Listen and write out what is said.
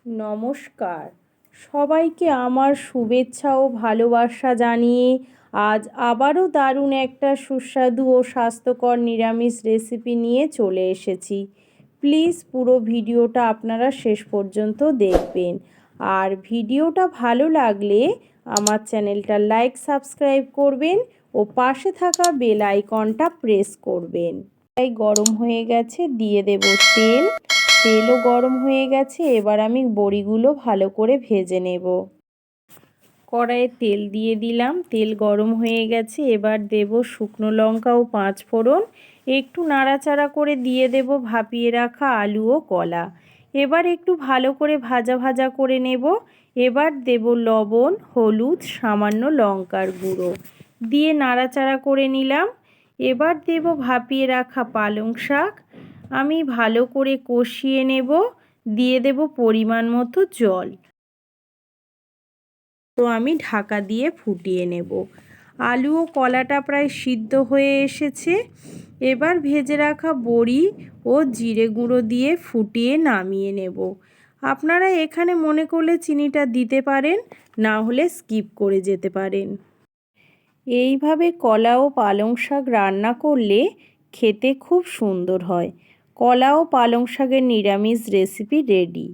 নমস্কার, সবাইকে আমার শুভেচ্ছা ও ভালোবাসা জানিয়ে আজ আবারও দারুণ একটা সুস্বাদু ও স্বাস্থ্যকর নিরামিষ রেসিপি নিয়ে চলে এসেছি। প্লিজ পুরো ভিডিওটা আপনারা শেষ পর্যন্ত দেখবেন। আর ভিডিওটা ভালো লাগলে আমার চ্যানেলটা লাইক সাবস্ক্রাইব করবেন ও পাশে থাকা বেল আইকনটা প্রেস করবেন। তাই গরম হয়ে গেছে, দিয়ে দেব তেল। তেলও গরম হয়ে গেছে, এবার আমি বড়িগুলো ভালো করে ভেজে নেব। কড়াইয়ে তেল দিয়ে দিলাম, তেল গরম হয়ে গেছে, এবার দেব শুকনো লঙ্কা ও 5 ফোড়ন। একটু নাড়াচাড়া করে দিয়ে দেব ভাপিয়ে রাখা আলু ও কলা। এবার একটু ভালো করে ভাজা ভাজা করে নেব। এবার দেব লবণ, হলুদ, সামান্য লঙ্কার গুঁড়ো দিয়ে নাড়াচাড়া করে নিলাম। এবার দেব ভাপিয়ে রাখা পালং শাক। আমি ভালো করে কষিয়ে নেব, দিয়ে দেব পরিমাণ মতো জল। তো আমি ঢাকা দিয়ে ফুটিয়ে নেব। আলু ও কলাটা প্রায় সিদ্ধ হয়ে এসেছে। এবার ভেজে রাখা বড়ি ও জিরে গুঁড়ো দিয়ে ফুটিয়ে নামিয়ে নেব। আপনারা এখানে মনে করলে চিনিটা দিতে পারেন, না হলে স্কিপ করে যেতে পারেন। এইভাবে কলা ও পালং শাক রান্না করলে খেতে খুব সুন্দর হয়। কলা ও পালং শাকের নিরামিষ রেসিপি রেডি।